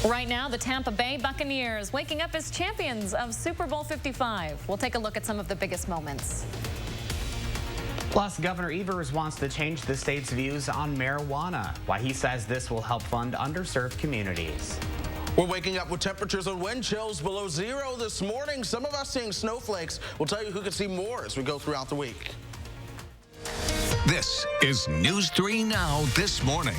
Right now, the Tampa Bay Buccaneers waking up as champions of Super Bowl 55. We'll take a look at some of the biggest moments. Plus, Governor Evers wants to change the state's views on marijuana, why he says this will help fund underserved communities. We're waking up with temperatures and wind chills below zero this morning. Some of us seeing snowflakes. We'll tell you who can see more as we go throughout the week. This is News 3 Now this morning.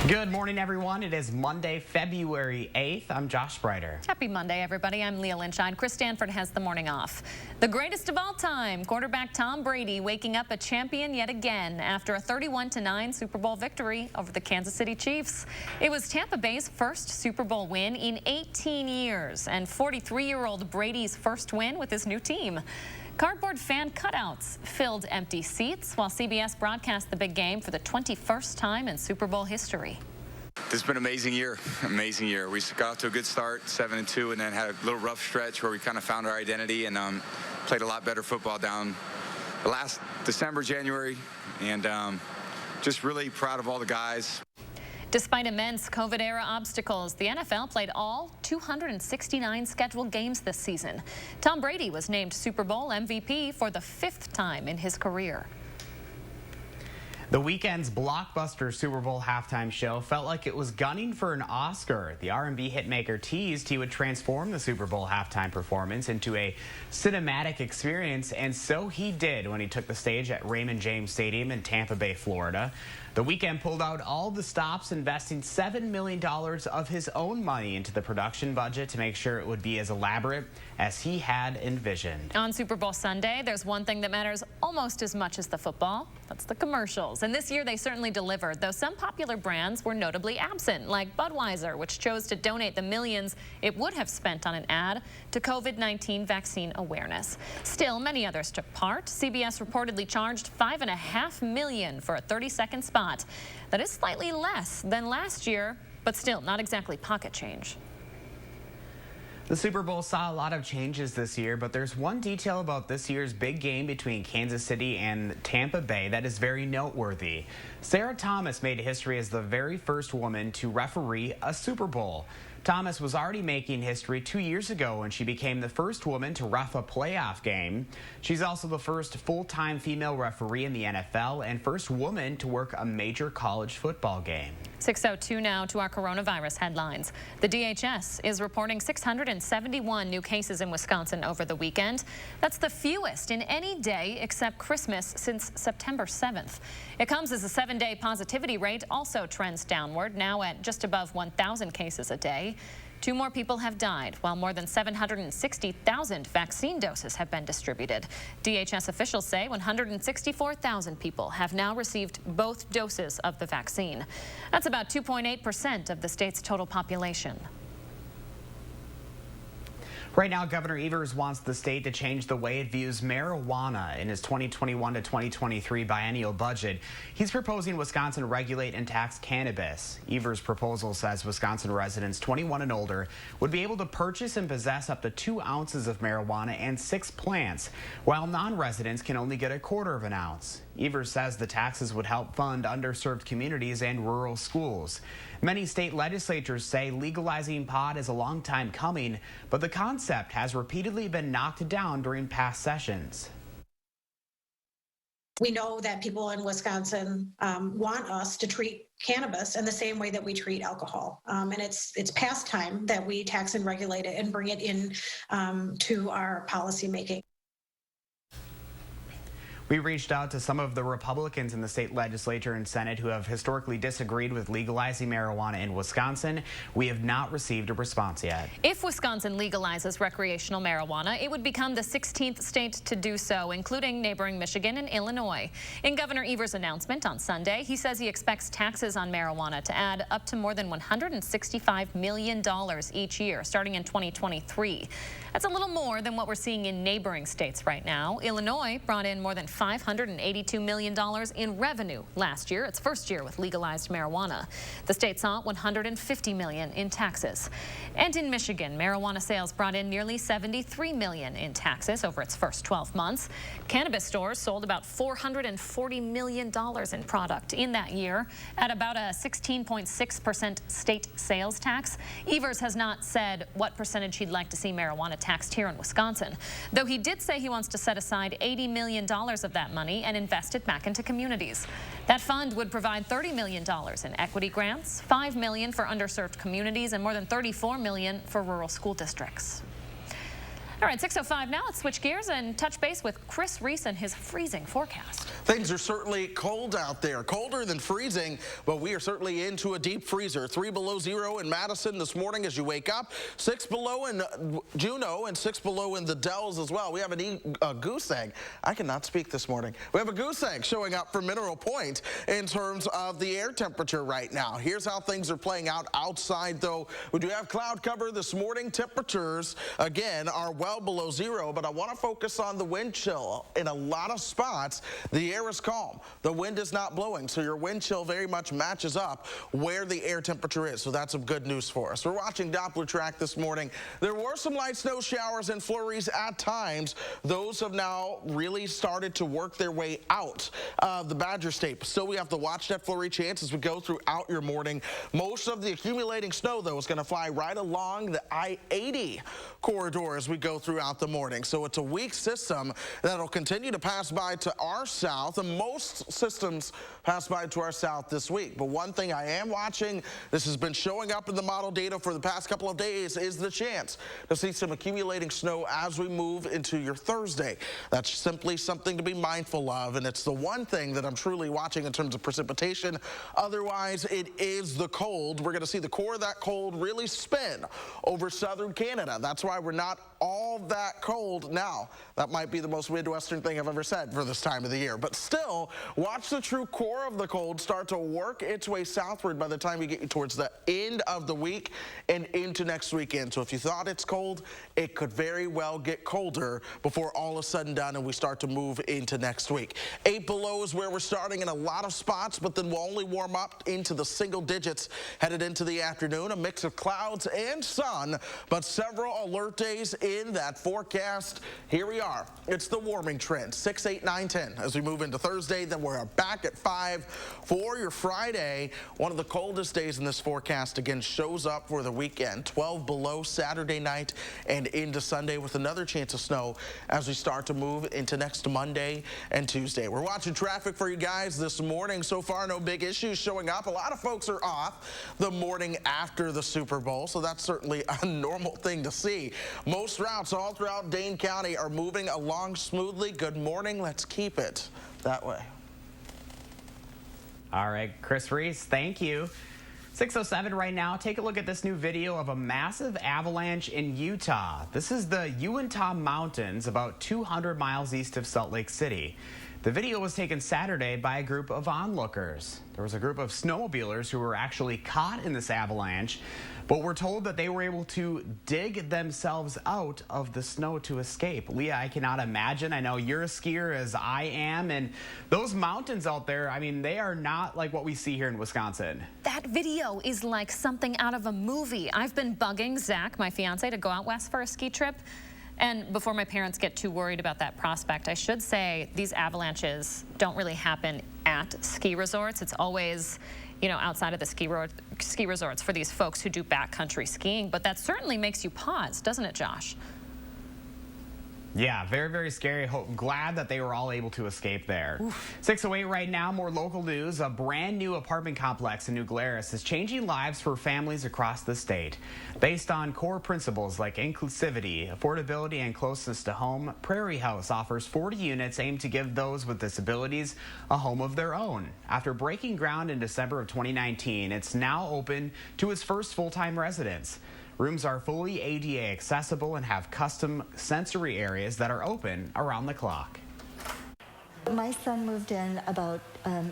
Good morning, everyone. It is Monday, February 8th. I'm Josh Brighter. Happy Monday, everybody. I'm Leah Lynchine. Chris Stanford has the morning off. The greatest of all time, quarterback Tom Brady waking up a champion yet again after a 31-9 Super Bowl victory over the Kansas City Chiefs. It was Tampa Bay's first Super Bowl win in 18 years and 43-year-old Brady's first win with his new team. Cardboard fan cutouts filled empty seats while CBS broadcast the big game for the 21st time in Super Bowl history. This has been an amazing year, amazing year. We got off to a good start, 7-2, and then had a little rough stretch where we kind of found our identity and played a lot better football down the last December, January, and just really proud of all the guys. Despite immense COVID-era obstacles, the NFL played all 269 scheduled games this season. Tom Brady was named Super Bowl MVP for the 5th time in his career. The weekend's blockbuster Super Bowl halftime show felt like it was gunning for an Oscar. The R&B hitmaker teased he would transform the Super Bowl halftime performance into a cinematic experience, and so he did when he took the stage at Raymond James Stadium in Tampa Bay, Florida. The Weeknd pulled out all the stops, investing $7 million of his own money into the production budget to make sure it would be as elaborate as he had envisioned. On Super Bowl Sunday, there's one thing that matters almost as much as the football. That's the commercials. And this year they certainly delivered, though some popular brands were notably absent, like Budweiser, which chose to donate the millions it would have spent on an ad to COVID-19 vaccine awareness. Still, many others took part. CBS reportedly charged $5.5 million for a 30-second spot. That is slightly less than last year, but still not exactly pocket change. The Super Bowl saw a lot of changes this year, but there's one detail about this year's big game between Kansas City and Tampa Bay that is very noteworthy. Sarah Thomas made history as the very first woman to referee a Super Bowl. Thomas was already making history 2 years ago when she became the first woman to ref a playoff game. She's also the first full-time female referee in the NFL and first woman to work a major college football game. 6:02 now to our coronavirus headlines. The DHS is reporting 671 new cases in Wisconsin over the weekend. That's the fewest in any day except Christmas since September 7th. It comes as a 7-day positivity rate also trends downward, now at just above 1,000 cases a day. 2 more people have died, while more than 760,000 vaccine doses have been distributed. DHS officials say 164,000 people have now received both doses of the vaccine. That's about 2.8% of the state's total population. Right now, Governor Evers wants the state to change the way it views marijuana in his 2021 to 2023 biennial budget. He's proposing Wisconsin regulate and tax cannabis. Evers' proposal says Wisconsin residents 21 and older would be able to purchase and possess up to 2 ounces of marijuana and 6 plants, while non-residents can only get a quarter of an ounce. Evers says the taxes would help fund underserved communities and rural schools. Many state legislatures say legalizing pot is a long time coming, but the concept has repeatedly been knocked down during past sessions. We know that people in Wisconsin want us to treat cannabis in the same way that we treat alcohol. And it's past time that we tax and regulate it and bring it in to our policy making. We reached out to some of the Republicans in the state legislature and Senate who have historically disagreed with legalizing marijuana in Wisconsin. We have not received a response yet. If Wisconsin legalizes recreational marijuana, it would become the 16th state to do so, including neighboring Michigan and Illinois. In Governor Evers' announcement on Sunday, he says he expects taxes on marijuana to add up to more than $165 million each year, starting in 2023. That's a little more than what we're seeing in neighboring states right now. Illinois brought in more than $582 million in revenue last year, its first year with legalized marijuana. The state saw $150 million in taxes. And in Michigan, marijuana sales brought in nearly $73 million in taxes over its first 12 months. Cannabis stores sold about $440 million in product in that year at about a 16.6% state sales tax. Evers has not said what percentage he'd like to see marijuana taxed here in Wisconsin, though he did say he wants to set aside $80 million of that money and invest it back into communities. That fund would provide $30 million in equity grants, $5 million for underserved communities, and more than $34 million for rural school districts. All right, 6:05 now. Let's switch gears and touch base with Chris Reese and his freezing forecast. Things are certainly cold out there, colder than freezing, but we are certainly into a deep freezer. 3 below zero in Madison this morning as you wake up, 6 below in Juneau, and 6 below in the Dells as well. We have a goose egg. I cannot speak this morning. We have a goose egg showing up for Mineral Point in terms of the air temperature right now. Here's how things are playing out outside, though. We do have cloud cover this morning. Temperatures, again, are well below zero, but I want to focus on the wind chill. In a lot of spots, the air is calm. The wind is not blowing, so your wind chill very much matches up where the air temperature is, so that's some good news for us. We're watching Doppler track this morning. There were some light snow showers and flurries at times. Those have now really started to work their way out of the Badger State. Still, we have to watch that flurry chance as we go throughout your morning. Most of the accumulating snow, though, is going to fly right along the I-80 corridor as we go throughout the morning. So it's a weak system that'll continue to pass by to our south, and most systems pass by to our south this week. But one thing I am watching, this has been showing up in the model data for the past couple of days, is the chance to see some accumulating snow as we move into your Thursday. That's simply something to be mindful of, and it's the one thing that I'm truly watching in terms of precipitation. Otherwise, it is the cold. We're going to see the core of that cold really spin over southern Canada. That's why we're not all that cold now. That might be the most Midwestern thing I've ever said for this time of the year. But still, watch the true core of the cold start to work its way southward by the time you get towards the end of the week and into next weekend. So if you thought it's cold, it could very well get colder before all is said and done and we start to move into next week. 8 below is where we're starting in a lot of spots, but then we'll only warm up into the single digits headed into the afternoon. A mix of clouds and sun, but several alert days in that forecast. Here we are. It's the warming trend. 6, 8, 9, 10 as we move into Thursday. Then we're back at 5 for your Friday. One of the coldest days in this forecast again shows up for the weekend. 12 below Saturday night and into Sunday with another chance of snow as we start to move into next Monday and Tuesday. We're watching traffic for you guys this morning. So far, no big issues showing up. A lot of folks are off the morning after the Super Bowl, so that's certainly a normal thing to see. Most routes all throughout Dane County are moving along smoothly. Good morning. Let's keep it that way. All right, Chris Reese, thank you. 6:07 right now. Take a look at this new video of a massive avalanche in Utah. This is the Uintah Mountains, about 200 miles east of Salt Lake City. The video was taken Saturday by a group of onlookers. There was a group of snowmobilers who were actually caught in this avalanche, but we're told that they were able to dig themselves out of the snow to escape. Leah, I cannot imagine. I know you're a skier as I am, and those mountains out there, I mean, they are not like what we see here in Wisconsin. That video is like something out of a movie. I've been bugging Zach, my fiance, to go out west for a ski trip. And before my parents get too worried about that prospect, I should say these avalanches don't really happen at ski resorts. It's always, you know, outside of the ski resorts for these folks who do backcountry skiing. But that certainly makes you pause, doesn't it, Josh? Yeah, very, very scary. Glad that they were all able to escape there. 6:08 right now, more local news. A brand new apartment complex in New Glarus is changing lives for families across the state. Based on core principles like inclusivity, affordability, and closeness to home, Prairie House offers 40 units aimed to give those with disabilities a home of their own. After breaking ground in December of 2019, it's now open to its first full-time residents. Rooms are fully ADA accessible and have custom sensory areas that are open around the clock. My son moved in about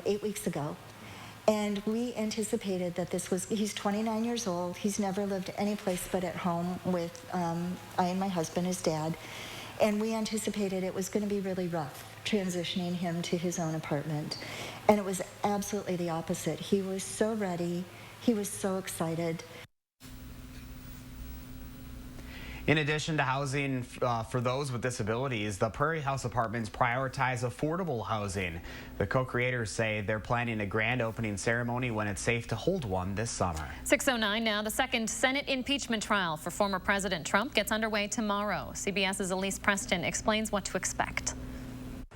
8 weeks ago, and we anticipated that he's 29 years old. He's never lived any place but at home with I and my husband, his dad. And we anticipated it was going to be really rough transitioning him to his own apartment. And it was absolutely the opposite. He was so ready. He was so excited. In addition to housing for those with disabilities, the Prairie House Apartments prioritize affordable housing. The co-creators say they're planning a grand opening ceremony when it's safe to hold one this summer. 6:09 now. The second Senate impeachment trial for former President Trump gets underway tomorrow. CBS's Elise Preston explains what to expect.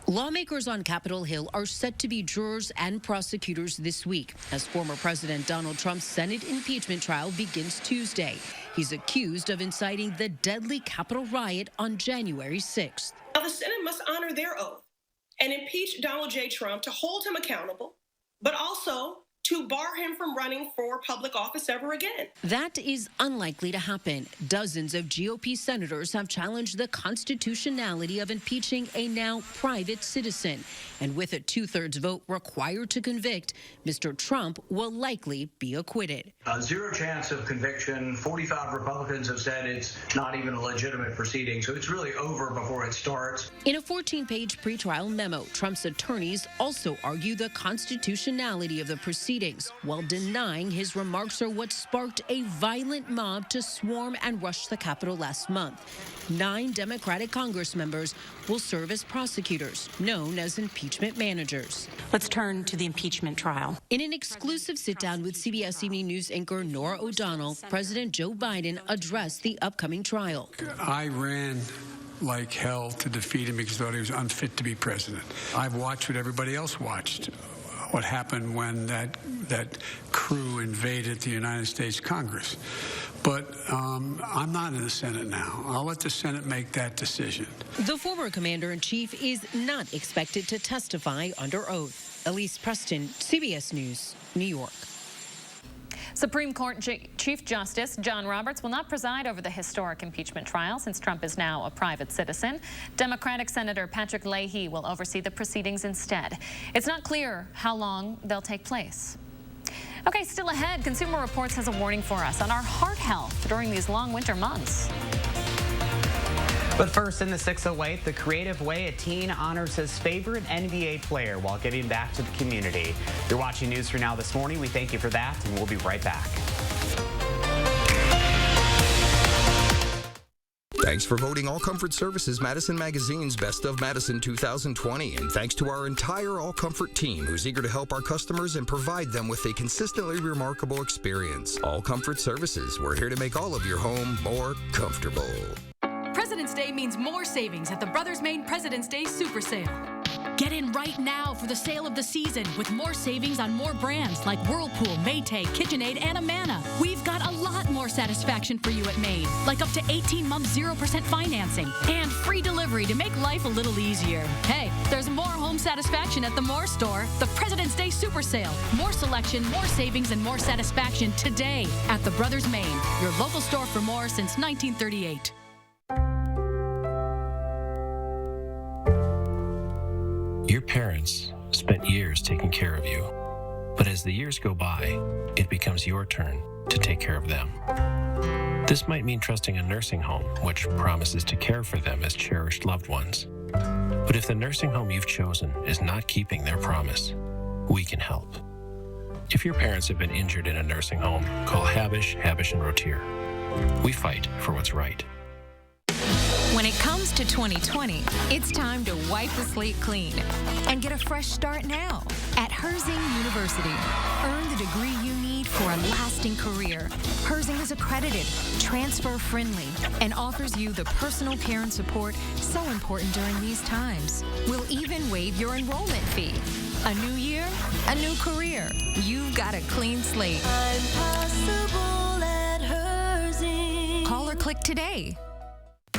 Lawmakers on Capitol Hill are set to be jurors and prosecutors this week as former President Donald Trump's Senate impeachment trial begins Tuesday. He's accused of inciting the deadly Capitol riot on January 6th. Now, the Senate must honor their oath and impeach Donald J. Trump to hold him accountable, but also to bar him from running for public office ever again. That is unlikely to happen. Dozens of GOP senators have challenged the constitutionality of impeaching a now private citizen. And with a 2/3 vote required to convict, Mr. Trump will likely be acquitted. Zero chance of conviction. 45 Republicans have said it's not even a legitimate proceeding, so it's really over before it starts. In a 14-page pretrial memo, Trump's attorneys also argue the constitutionality of the proceedings while denying his remarks are what sparked a violent mob to swarm and rush the Capitol last month. 9 Democratic Congress members will serve as prosecutors, known as impeachment managers. Let's turn to the impeachment trial. In an exclusive sit-down with CBS Evening News anchor Norah O'Donnell, President Joe Biden addressed the upcoming trial. I ran like hell to defeat him because I thought he was unfit to be president. I've watched what everybody else watched. What happened when that crew invaded the United States Congress. But I'm not in the Senate now. I'll let the Senate make that decision. The former commander-in-chief is not expected to testify under oath. Elise Preston, CBS News, New York. Supreme Court Chief Justice John Roberts will not preside over the historic impeachment trial since Trump is now a private citizen. Democratic Senator Patrick Leahy will oversee the proceedings instead. It's not clear how long they'll take place. Okay, still ahead, Consumer Reports has a warning for us on our heart health during these long winter months. But first, in the 608, the creative way a teen honors his favorite NBA player while giving back to the community. You're watching News 3 Now this morning. We thank you for that, and we'll be right back. Thanks for voting All Comfort Services Madison Magazine's Best of Madison 2020. And thanks to our entire All Comfort team who's eager to help our customers and provide them with a consistently remarkable experience. All Comfort Services, we're here to make all of your home more comfortable. President's Day means more savings at the Brothers Maine President's Day Super Sale. Get in right now for the sale of the season with more savings on more brands like Whirlpool, Maytag, KitchenAid, and Amana. We've got a lot more satisfaction for you at Maine, like up to 18-month 0% financing and free delivery to make life a little easier. Hey, there's more home satisfaction at the Moore store. The President's Day Super Sale. More selection, more savings, and more satisfaction today at the Brothers Maine, your local store for more since 1938. Your parents spent years taking care of you, but as the years go by, it becomes your turn to take care of them. This might mean trusting a nursing home, which promises to care for them as cherished loved ones. But if the nursing home you've chosen is not keeping their promise, we can help. If your parents have been injured in a nursing home, call Habish, & Rotier. We fight for what's right. When it comes to 2020, it's time to wipe the slate clean and get a fresh start now at Herzing University. Earn the degree you need for a lasting career. Herzing is accredited, transfer-friendly, and offers you the personal care and support so important during these times. We'll even waive your enrollment fee. A new year, a new career. You've got a clean slate. I'm possible at Herzing. Call or click today.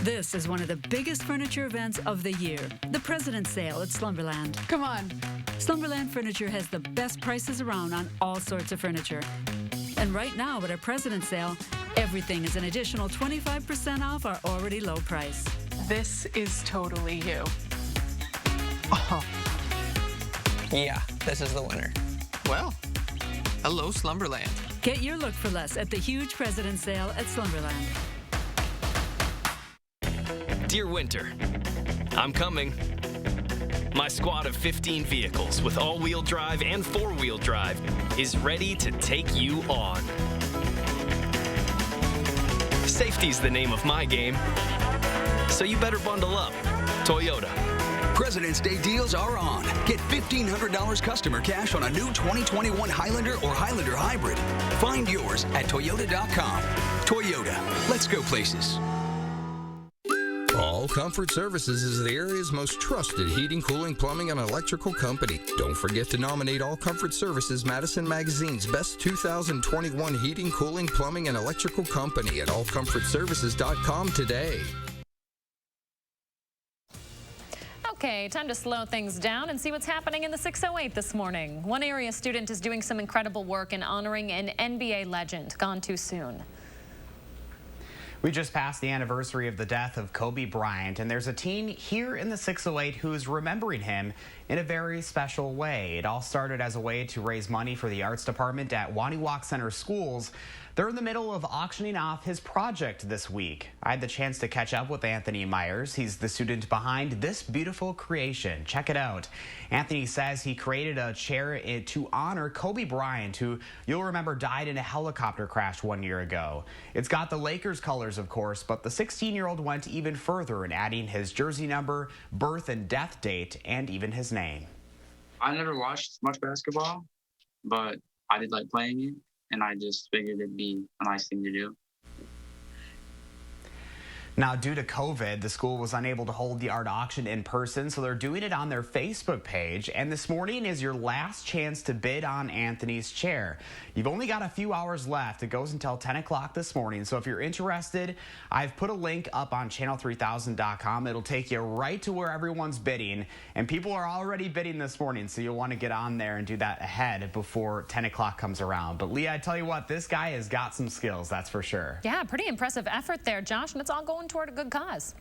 This is one of the biggest furniture events of the year, the President's Sale at Slumberland. Come on. Slumberland Furniture has the best prices around on all sorts of furniture. And right now at our President's Sale, everything is an additional 25% off our already low price. This is totally you. Oh. Yeah, this is the winner. Well, hello, Slumberland. Get your look for less at the huge President's Sale at Slumberland. Dear Winter, I'm coming. My squad of 15 vehicles with all-wheel drive and four-wheel drive is ready to take you on. Safety's the name of my game, so you better bundle up. Toyota. President's Day deals are on. Get $1,500 customer cash on a new 2021 Highlander or Highlander Hybrid. Find yours at Toyota.com. Toyota, let's go places. All Comfort Services is the area's most trusted heating, cooling, plumbing, and electrical company. Don't forget to nominate All Comfort Services Madison Magazine's Best 2021 Heating, Cooling, Plumbing, and Electrical Company at allcomfortservices.com today. Okay, time to slow things down and see what's happening in the 608 this morning. One area student is doing some incredible work in honoring an NBA legend gone too soon. We just passed the anniversary of the death of Kobe Bryant, and there's a teen here in the 608 who's remembering him in a very special way. It all started as a way to raise money for the arts department at Waniwak Center Schools. They're in the middle of auctioning off his project this week. I had the chance to catch up with Anthony Myers. He's the student behind this beautiful creation. Check it out. Anthony says he created a chair to honor Kobe Bryant, who you'll remember died in a helicopter crash 1 year ago. It's got the Lakers colors, of course, but the 16-year-old went even further in adding his jersey number, birth and death date, and even his name. I never watched much basketball, but I did like playing it. And I just figured it'd be a nice thing to do. Now, due to COVID, the school was unable to hold the art auction in person, so they're doing it on their Facebook page. And this morning is your last chance to bid on Anthony's chair. You've only got a few hours left. It goes until 10 o'clock this morning. So if you're interested, I've put a link up on channel3000.com. It'll take you right to where everyone's bidding. And people are already bidding this morning, so you'll want to get on there and do that ahead before 10 o'clock comes around. But Leah, I tell you what, this guy has got some skills, that's for sure. Yeah, pretty impressive effort there, Josh, and it's all going toward a good cause.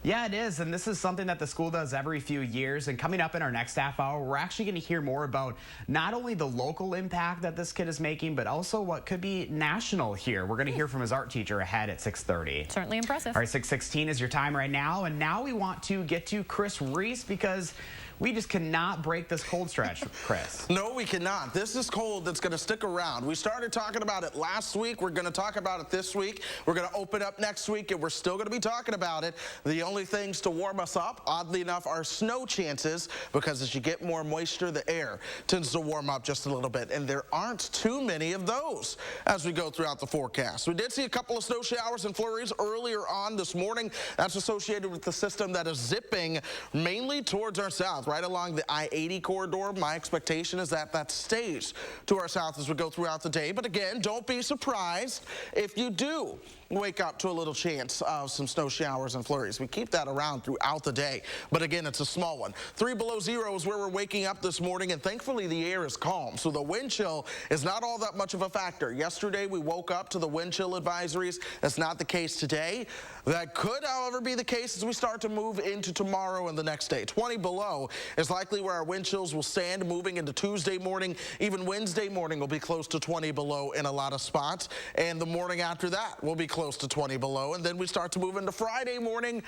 Yeah, it is, and this is something that the school does every few years. And coming up in our next half hour, we're actually going to hear more about not only the local impact that this kid is making, but also what could be national here. We're going to hear from his art teacher ahead at 6:30. Certainly impressive. All right, 6:16 is your time right now, and now we want to get to Chris Reese because we just cannot break this cold stretch, Chris. No, we cannot. This is cold that's going to stick around. We started talking about it last week. We're going to talk about it this week. We're going to open up next week, and we're still going to be talking about it. The only things to warm us up, oddly enough, are snow chances, because as you get more moisture, the air tends to warm up just a little bit, and there aren't too many of those as we go throughout the forecast. We did see a couple of snow showers and flurries earlier on this morning. That's associated with the system that is zipping mainly towards our south, right along the I-80 corridor. My expectation is that that stays to our south as we go throughout the day. But again, don't be surprised if you do wake up to a little chance of some snow showers and flurries. We keep that around throughout the day, but again, it's a small one. 3 below zero is where we're waking up this morning, and thankfully the air is calm, so the wind chill is not all that much of a factor. Yesterday, we woke up to the wind chill advisories. That's not the case today. That could, however, be the case as we start to move into tomorrow and the next day. 20 below is likely where our wind chills will stand moving into Tuesday morning. Even Wednesday morning will be close to 20 below in a lot of spots, and the morning after that will be close to 20 below, and then we start to move into Friday morning,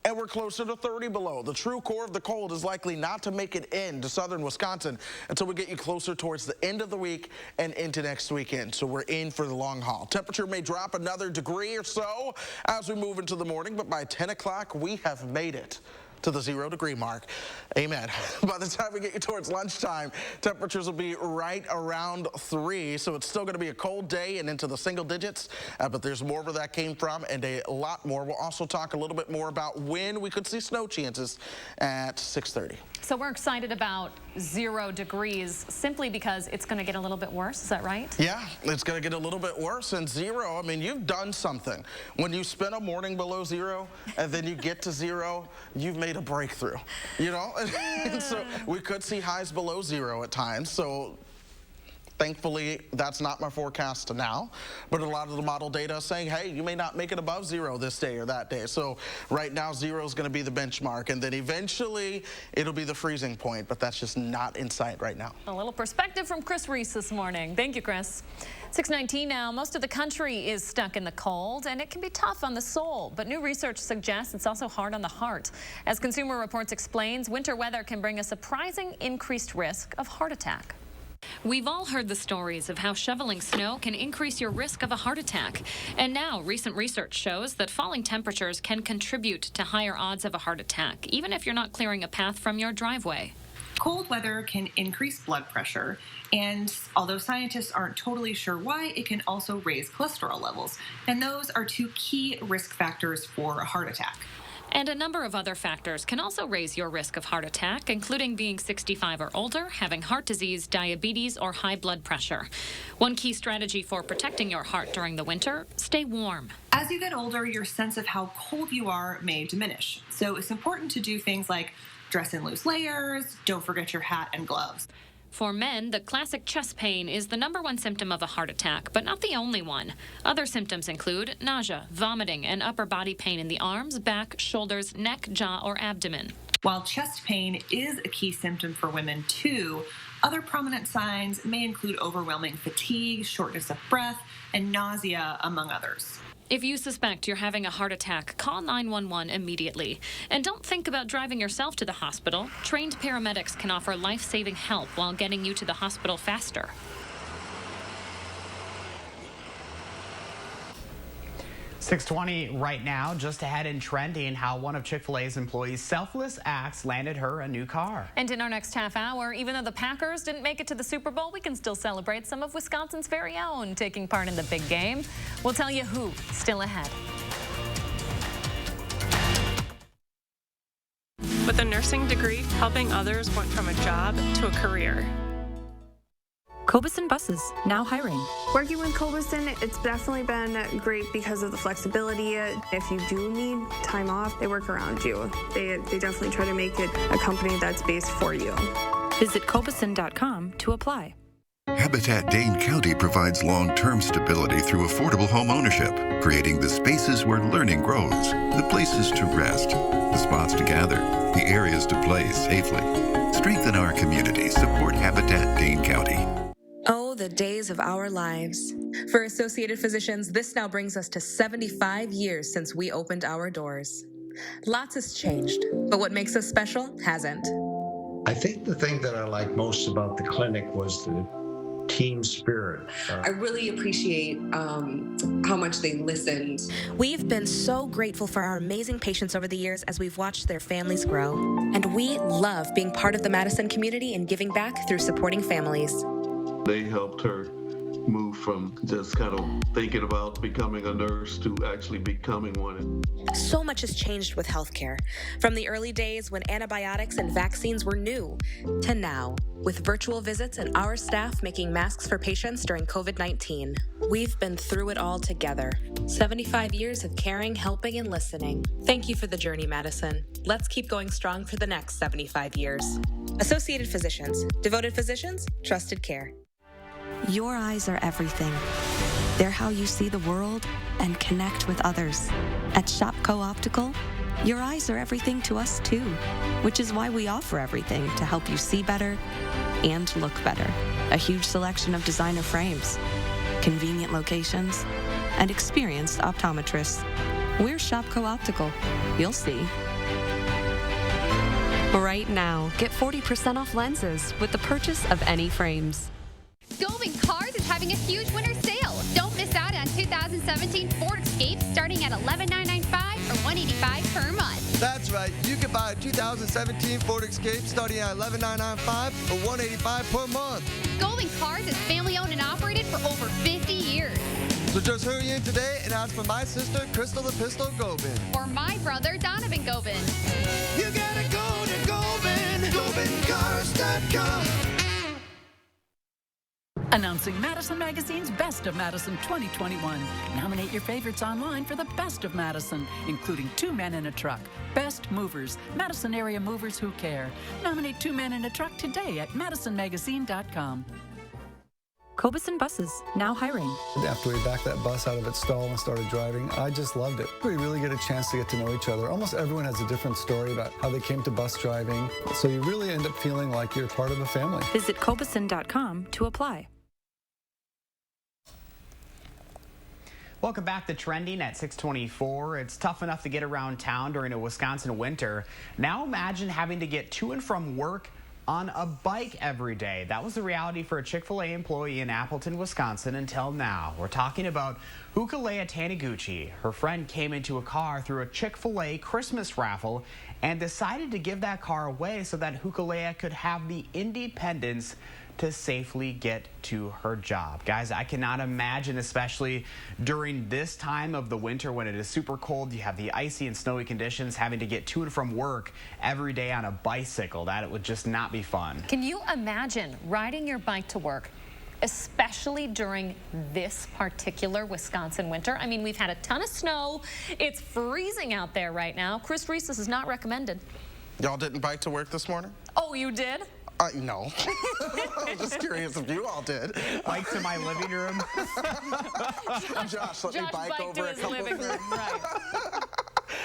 and we're closer to 30 below. The true core of the cold is likely not to make it into southern Wisconsin until we get you closer towards the end of the week and into next weekend. So we're in for the long haul. Temperature may drop another degree or so as we move into the morning, but by 10 o'clock, we have made it to the 0 degree mark. Amen. By the time we get you towards lunchtime, temperatures will be right around 3, so it's still going to be a cold day and into the single digits, but there's more where that came from and a lot more. We'll also talk a little bit more about when we could see snow chances at 6:30. So we're excited about 0 degrees simply because it's going to get a little bit worse. Is that right? Yeah, it's going to get a little bit worse. And 0, I mean, you've done something. When you spend a morning below 0 and then you get to 0, you've made a breakthrough, you know? And so we could see highs below 0 at times. So Thankfully, that's not my forecast now, but a lot of the model data is saying, hey, you may not make it above 0 this day or that day. So right now, 0 is going to be the benchmark, and then eventually it'll be the freezing point, but that's just not in sight right now. A little perspective from Chris Reese this morning. Thank you, Chris. 6:19 now. Most of the country is stuck in the cold, and it can be tough on the soul, but new research suggests it's also hard on the heart. As Consumer Reports explains, winter weather can bring a surprising increased risk of heart attack. We've all heard the stories of how shoveling snow can increase your risk of a heart attack. And now recent research shows that falling temperatures can contribute to higher odds of a heart attack, even if you're not clearing a path from your driveway. Cold weather can increase blood pressure, and although scientists aren't totally sure why, it can also raise cholesterol levels. And those are two key risk factors for a heart attack. And a number of other factors can also raise your risk of heart attack, including being 65 or older, having heart disease, diabetes, or high blood pressure. One key strategy for protecting your heart during the winter: stay warm. As you get older, your sense of how cold you are may diminish. So it's important to do things like dress in loose layers, don't forget your hat and gloves. For men, the classic chest pain is the #1 symptom of a heart attack, but not the only one. Other symptoms include nausea, vomiting, and upper body pain in the arms, back, shoulders, neck, jaw, or abdomen. While chest pain is a key symptom for women too, other prominent signs may include overwhelming fatigue, shortness of breath, and nausea, among others. If you suspect you're having a heart attack, call 911 immediately. And don't think about driving yourself to the hospital. Trained paramedics can offer life-saving help while getting you to the hospital faster. 6:20 right now. Just ahead in trending, how one of Chick-fil-A's employees' selfless acts landed her a new car. And in our next half hour, even though the Packers didn't make it to the Super Bowl, we can still celebrate some of Wisconsin's very own taking part in the big game. We'll tell you who. Still ahead. With a nursing degree, helping others went from a job to a career. Cobuson Buses, now hiring. Working with Cobuson, it's definitely been great because of the flexibility. If you do need time off, they work around you. They definitely try to make it a company that's based for you. Visit Cobuson.com to apply. Habitat Dane County provides long-term stability through affordable home ownership, creating the spaces where learning grows, the places to rest, the spots to gather, the areas to play safely. Strengthen our community. Support Habitat Dane County. Oh, the days of our lives. For Associated Physicians, this now brings us to 75 years since we opened our doors. Lots has changed, but what makes us special hasn't. I think the thing that I liked most about the clinic was the team spirit. I really appreciate how much they listened. We've been so grateful for our amazing patients over the years as we've watched their families grow. And we love being part of the Madison community and giving back through supporting families. They helped her move from just kind of thinking about becoming a nurse to actually becoming one. So much has changed with healthcare, from the early days when antibiotics and vaccines were new, to now, with virtual visits and our staff making masks for patients during COVID-19. We've been through it all together. 75 years of caring, helping, and listening. Thank you for the journey, Madison. Let's keep going strong for the next 75 years. Associated Physicians. Devoted physicians, trusted care. Your eyes are everything. They're how you see the world and connect with others. At Shopco Optical, your eyes are everything to us too, which is why we offer everything to help you see better and look better. A huge selection of designer frames, convenient locations, and experienced optometrists. We're Shopco Optical. You'll see. Right now, get 40% off lenses with the purchase of any frames. Golden Cars is having a huge winter sale. Don't miss out on 2017 Ford Escape starting at $11,995 or $185 per month. That's right. You can buy a 2017 Ford Escape starting at $11,995 or $185 per month. Golden Cars is family owned and operated for over 50 years. So just hurry in today and ask for my sister, Crystal the Pistol Gobin. Or my brother, Donovan Gobin. You gotta go to Gobin, GobinCars.com. Announcing Madison Magazine's Best of Madison 2021. Nominate your favorites online for the Best of Madison, including Two Men in a Truck, Best Movers, Madison area movers who care. Nominate Two Men in a Truck today at MadisonMagazine.com. Cobeson Buses, now hiring. After we backed that bus out of its stall and started driving, I just loved it. We really get a chance to get to know each other. Almost everyone has a different story about how they came to bus driving, so you really end up feeling like you're part of a family. Visit Cobeson.com to apply. Welcome back to Trending at 6:24. It's tough enough to get around town during a Wisconsin winter. Now imagine having to get to and from work on a bike every day. That was the reality for a Chick-fil-A employee in Appleton, Wisconsin until now. We're talking about Hukalea Taniguchi. Her friend came into a car through a Chick-fil-A Christmas raffle and decided to give that car away so that Hukalea could have the independence to safely get to her job. Guys, I cannot imagine, especially during this time of the winter when it is super cold, you have the icy and snowy conditions, having to get to and from work every day on a bicycle. That it would just not be fun. Can you imagine riding your bike to work, especially during this particular Wisconsin winter? I mean, we've had a ton of snow. It's freezing out there right now. Chris Reese, this is not recommended. Y'all didn't bike to work this morning? Oh, you did? No. I'm just curious if you all did. Bike to my living room. Josh, let me bike over a couple of things. Right.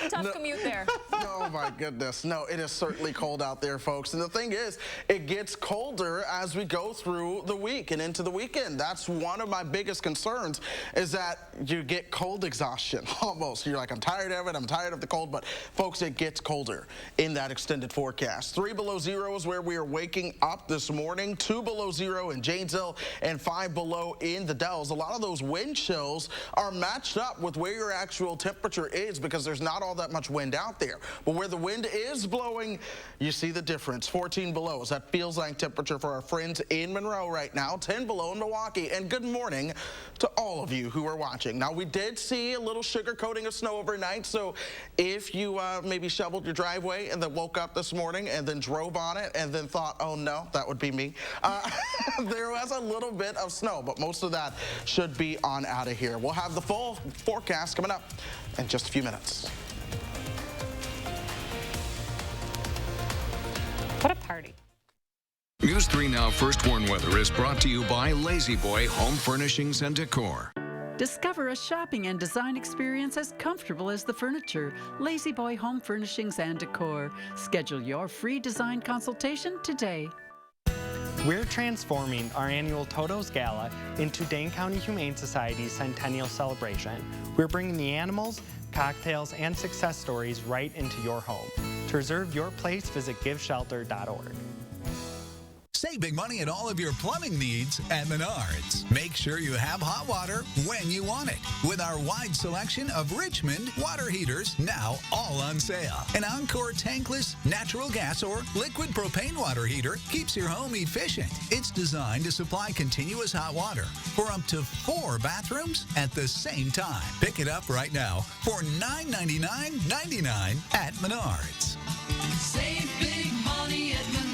Tough commute there. Oh my goodness. No, it is certainly cold out there, folks. And the thing is, it gets colder as we go through the week and into the weekend. That's one of my biggest concerns, is that you get cold exhaustion almost. You're like, I'm tired of it. I'm tired of the cold. But folks, it gets colder in that extended forecast. 3 below 0 is where we are waking up this morning. 2 below 0 in Janesville and 5 below in the Dells. A lot of those wind chills are matched up with where your actual temperature is because there's not all that much wind out there. But where the wind is blowing, you see the difference. 14 below is that feels like temperature for our friends in Monroe right now. 10 below in Milwaukee. And good morning to all of you who are watching. Now, we did see a little sugar coating of snow overnight. So if you maybe shoveled your driveway and then woke up this morning and then drove on it and then thought, oh no, that would be me. There was a little bit of snow, but most of that should be on out of here. We'll have the full forecast coming up in just a few minutes. What a party. News 3 Now First Warn Weather is brought to you by Lazy Boy Home Furnishings and Decor. Discover a shopping and design experience as comfortable as the furniture. Lazy Boy Home Furnishings and Decor. Schedule your free design consultation today. We're transforming our annual Toto's Gala into Dane County Humane Society's Centennial Celebration. We're bringing the animals, cocktails, and success stories right into your home. To reserve your place, visit giveshelter.org. Save big money on all of your plumbing needs at Menards. Make sure you have hot water when you want it with our wide selection of Richmond water heaters, now all on sale. An Encore tankless natural gas or liquid propane water heater keeps your home efficient. It's designed to supply continuous hot water for up to 4 bathrooms at the same time. Pick it up right now for $999.99 at Menards. Save big money at Menards.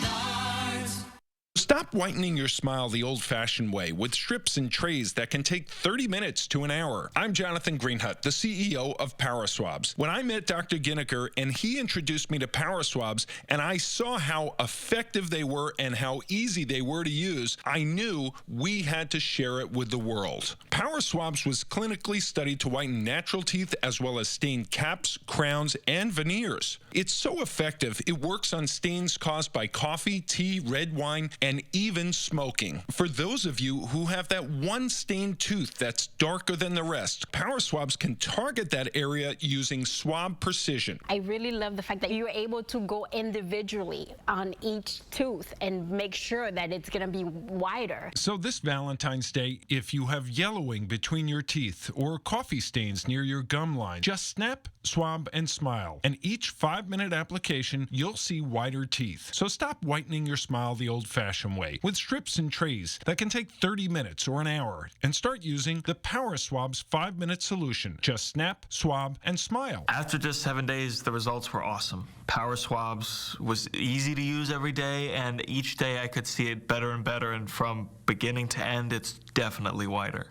Stop whitening your smile the old-fashioned way with strips and trays that can take 30 minutes to an hour. I'm Jonathan Greenhut, the CEO of Power Swabs. When I met Dr. Ginniker and he introduced me to Power Swabs and I saw how effective they were and how easy they were to use, I knew we had to share it with the world. Power Swabs was clinically studied to whiten natural teeth as well as stain caps, crowns, and veneers. It's so effective, it works on stains caused by coffee, tea, red wine, and even smoking. For those of you who have that one stained tooth that's darker than the rest, Power Swabs can target that area using swab precision. I really love the fact that you're able to go individually on each tooth and make sure that it's going to be wider. So this Valentine's Day, if you have yellowing between your teeth or coffee stains near your gum line, just snap, swab, and smile. And each 5-minute application, you'll see whiter teeth. So stop whitening your smile the old-fashioned way with strips and trays that can take 30 minutes or an hour, and start using the Power Swabs 5-minute solution. Just snap, swab, and smile. After just 7 days, the results were awesome. Power Swabs was easy to use every day, and each day I could see it better and better, and from beginning to end, it's definitely whiter.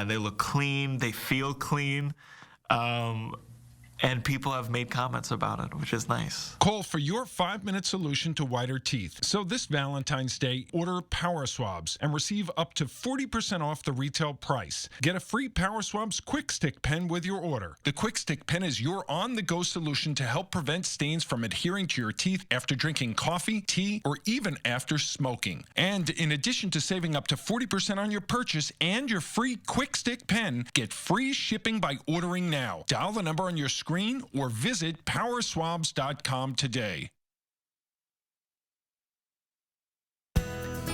They look clean, they feel clean. And people have made comments about it, which is nice. Call for your 5-minute solution to whiter teeth. So this Valentine's Day, order Power Swabs and receive up to 40% off the retail price. Get a free Power Swabs Quick Stick pen with your order. The Quick Stick pen is your on-the-go solution to help prevent stains from adhering to your teeth after drinking coffee, tea, or even after smoking. And in addition to saving up to 40% on your purchase and your free Quick Stick pen, get free shipping by ordering now. Dial the number on your screen or visit powerswabs.com today.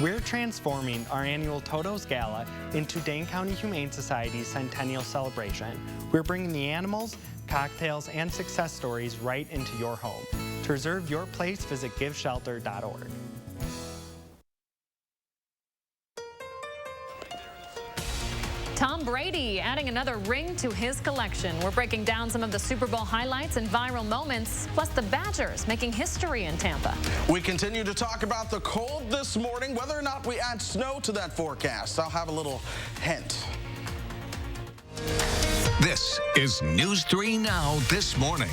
We're transforming our annual Toto's Gala into Dane County Humane Society's centennial celebration. We're bringing the animals, cocktails, and success stories right into your home. To reserve your place, visit giveshelter.org. Tom Brady adding another ring to his collection. We're breaking down some of the Super Bowl highlights and viral moments, plus the Badgers making history in Tampa. We continue to talk about the cold this morning, whether or not we add snow to that forecast. I'll have a little hint. This is News 3 Now This Morning.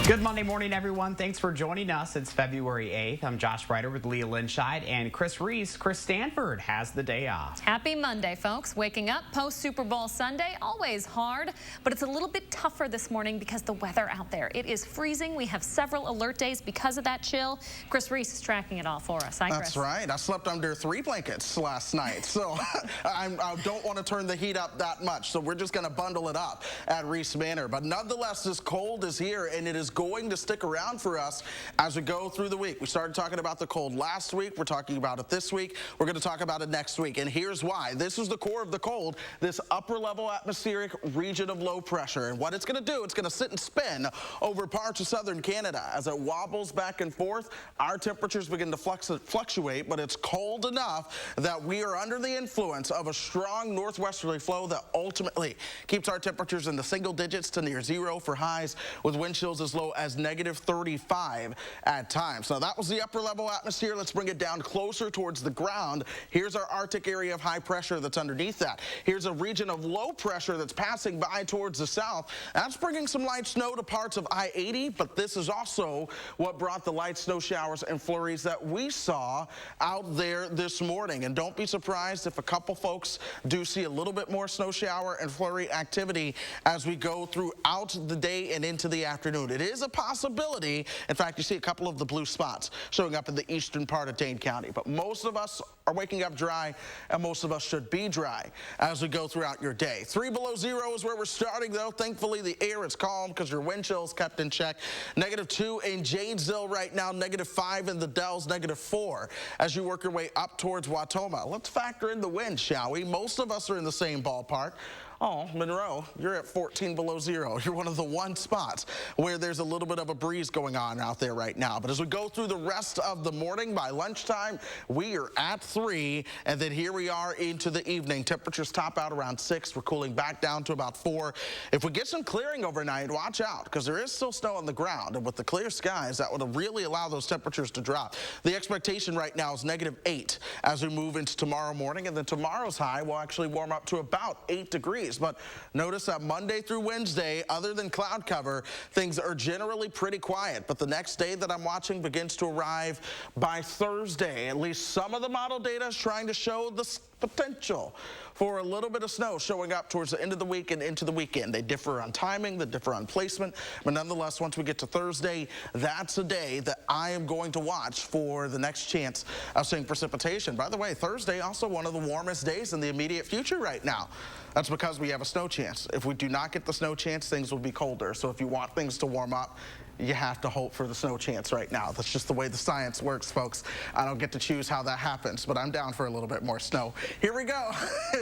Good Monday morning, everyone. Thanks for joining us. It's February 8th. I'm Josh Ryder with Leah Linscheid and Chris Reese. Chris Stanford has the day off. Happy Monday, folks. Waking up post-Super Bowl Sunday, always hard, but it's a little bit tougher this morning because the weather out there. It is freezing. We have several alert days because of that chill. Chris Reese is tracking it all for us. Hi, Chris. That's right. I slept under 3 blankets last night, so I don't want to turn the heat up that much, so we're just going to bundle it up at Reese Manor. But nonetheless, this cold is here, and it is going to stick around for us as we go through the week. We started talking about the cold last week. We're talking about it this week. We're going to talk about it next week. And here's why. This is the core of the cold, this upper level atmospheric region of low pressure. And what it's going to do, it's going to sit and spin over parts of southern Canada. As it wobbles back and forth, our temperatures begin to fluctuate, but it's cold enough that we are under the influence of a strong northwesterly flow that ultimately keeps our temperatures in the single digits to near zero for highs, with wind chills as low as negative 35 at times. Now that was the upper level atmosphere. Let's bring it down closer towards the ground. Here's our Arctic area of high pressure that's underneath that. Here's a region of low pressure that's passing by towards the south. That's bringing some light snow to parts of I-80, but this is also what brought the light snow showers and flurries that we saw out there this morning. And don't be surprised if a couple folks do see a little bit more snow shower and flurry activity as we go throughout the day and into the afternoon. It is a possibility. In fact, you see a couple of the blue spots showing up in the eastern part of Dane County. But most of us are waking up dry, and most of us should be dry as we go throughout your day. 3 below zero is where we're starting, though. Thankfully, the air is calm because your wind chill is kept in check. -2 in Janesville right now, -5 in the Dells, -4 as you work your way up towards Wautoma. Let's factor in the wind, shall we? Most of us are in the same ballpark. Oh, Monroe, you're at 14 below zero. You're one of the one spots where there's a little bit of a breeze going on out there right now. But as we go through the rest of the morning, by lunchtime, we are at 3, and then here we are into the evening. Temperatures top out around 6. We're cooling back down to about 4. If we get some clearing overnight, watch out, because there is still snow on the ground, and with the clear skies, that would really allow those temperatures to drop. The expectation right now is -8 as we move into tomorrow morning, and then tomorrow's high will actually warm up to about 8 degrees. But notice that Monday through Wednesday, other than cloud cover, things are generally pretty quiet. But the next day that I'm watching begins to arrive by Thursday. At least some of the model data is trying to show the potential for a little bit of snow showing up towards the end of the week and into the weekend. They differ on timing, they differ on placement, but nonetheless, once we get to Thursday, that's a day that I am going to watch for the next chance of seeing precipitation. By the way, Thursday also one of the warmest days in the immediate future right now. That's because we have a snow chance. If we do not get the snow chance, things will be colder. So if you want things to warm up, you have to hope for the snow chance right now. That's just the way the science works, folks. I don't get to choose how that happens, but I'm down for a little bit more snow. Here we go.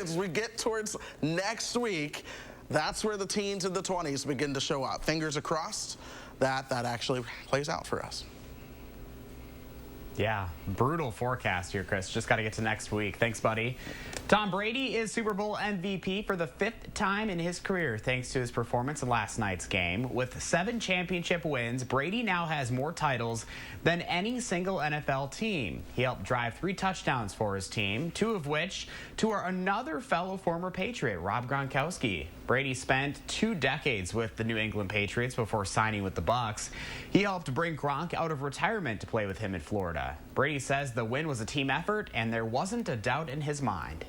As we get towards next week, that's where the teens and the 20s begin to show up. Fingers are crossed that that actually plays out for us. Yeah, brutal forecast here, Chris. Just got to get to next week. Thanks, buddy. Tom Brady is Super Bowl MVP for the 5th time in his career, thanks to his performance in last night's game. With 7 championship wins, Brady now has more titles than any single NFL team. He helped drive 3 touchdowns for his team, 2 of which to another fellow former Patriot, Rob Gronkowski. Brady spent 2 decades with the New England Patriots before signing with the Bucs. He helped bring Gronk out of retirement to play with him in Florida. Brady says the win was a team effort and there wasn't a doubt in his mind.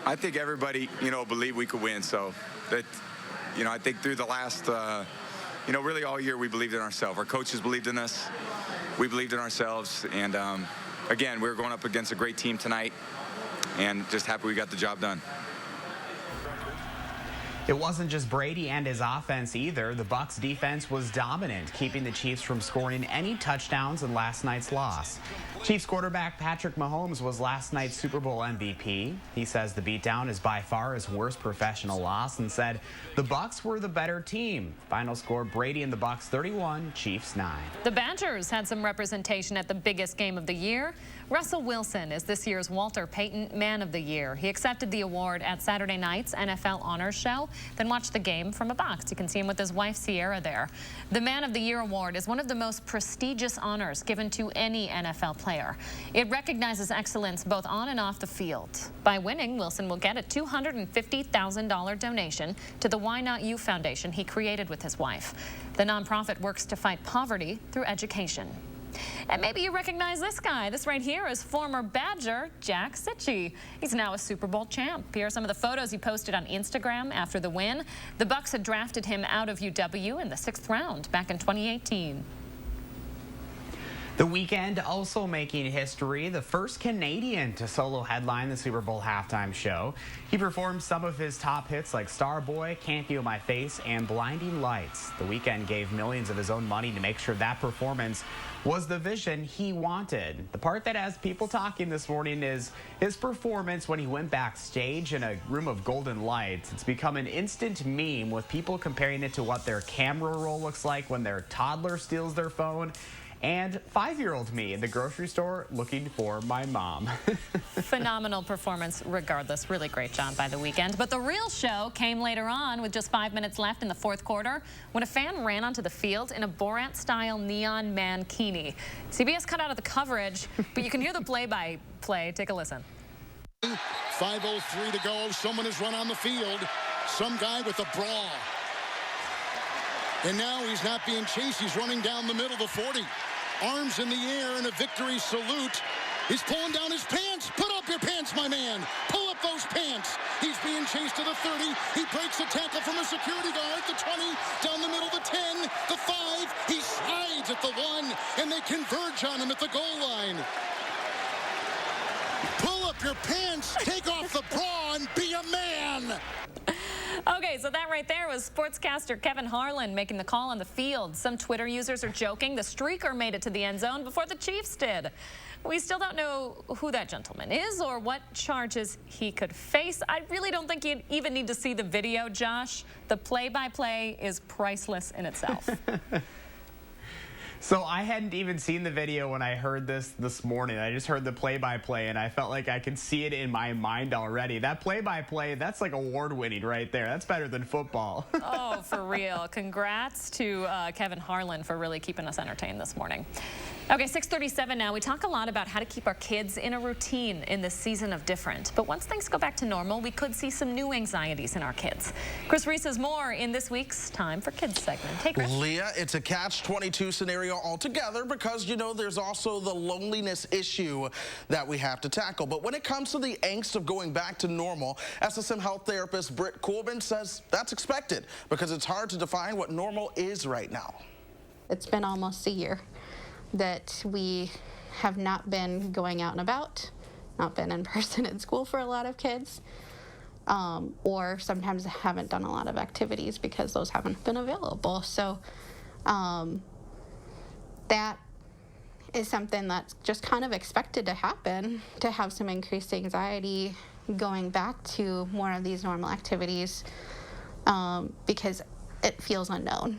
I think everybody, believed we could win. So that, I think through the last, really all year we believed in ourselves. Our coaches believed in us. We believed in ourselves. And again, we were going up against a great team tonight and just happy we got the job done. It wasn't just Brady and his offense either. The Bucs defense was dominant, keeping the Chiefs from scoring any touchdowns in last night's loss. Chiefs quarterback Patrick Mahomes was last night's Super Bowl MVP. He says the beatdown is by far his worst professional loss and said the Bucs were the better team. Final score, Brady and the Bucs 31, Chiefs 9. The Badgers had some representation at the biggest game of the year. Russell Wilson is this year's Walter Payton Man of the Year. He accepted the award at Saturday night's NFL Honors Show, then watched the game from a box. You can see him with his wife Sierra there. The Man of the Year award is one of the most prestigious honors given to any NFL player. It recognizes excellence both on and off the field. By winning, Wilson will get a $250,000 donation to the Why Not You Foundation he created with his wife. The nonprofit works to fight poverty through education. And maybe you recognize this guy. This right here is former Badger Jack Sitchie. He's now a Super Bowl champ. Here are some of the photos he posted on Instagram after the win. The Bucs had drafted him out of UW in the 6th round back in 2018. The weekend also making history, the first Canadian to solo headline the Super Bowl halftime show. He performed some of his top hits like Starboy, Can't Feel My Face, and Blinding Lights. The weekend gave millions of his own money to make sure that performance was the vision he wanted. The part that has people talking this morning is his performance when he went backstage in a room of golden lights. It's become an instant meme with people comparing it to what their camera roll looks like when their toddler steals their phone. And 5-year-old me in the grocery store looking for my mom. Phenomenal performance regardless. Really great job by the weekend. But the real show came later on with just 5 minutes left in the 4th quarter when a fan ran onto the field in a Borat-style neon mankini. CBS cut out of the coverage, but you can hear the play-by-play. Take a listen. 5:03 to go. Someone has run on the field. Some guy with a bra. And now he's not being chased. He's running down the middle of the 40. Arms in the air in a victory salute. He's pulling down his pants. Put up your pants, my man. Pull up those pants. He's being chased to the 30. He breaks a tackle from a security guard. The 20, down the middle of the 10, the 5. He slides at the 1, and they converge on him at the goal line. Pull up your pants, take off the bra, and be a man. Okay, so that right there was sportscaster Kevin Harlan making the call on the field. Some Twitter users are joking the streaker made it to the end zone before the Chiefs did. We still don't know who that gentleman is or what charges he could face. I really don't think you even need to see the video, Josh. The play-by-play is priceless in itself. So I hadn't even seen the video when I heard this morning. I just heard the play-by-play, and I felt like I could see it in my mind already. That play-by-play, that's like award-winning right there. That's better than football. Oh, for real. Congrats to Kevin Harlan for really keeping us entertained this morning. Okay, 6:37 now. We talk a lot about how to keep our kids in a routine in this season of different. But once things go back to normal, we could see some new anxieties in our kids. Chris Reese has more in this week's Time for Kids segment. Hey, Chris. Leah, it's a catch-22 scenario altogether because, there's also the loneliness issue that we have to tackle. But when it comes to the angst of going back to normal, SSM health therapist Britt Coolman says that's expected because it's hard to define what normal is right now. It's been almost a year that we have not been going out and about, not been in person in school for a lot of kids, or sometimes haven't done a lot of activities because those haven't been available. So that is something that's just kind of expected to happen, to have some increased anxiety going back to more of these normal activities because it feels unknown.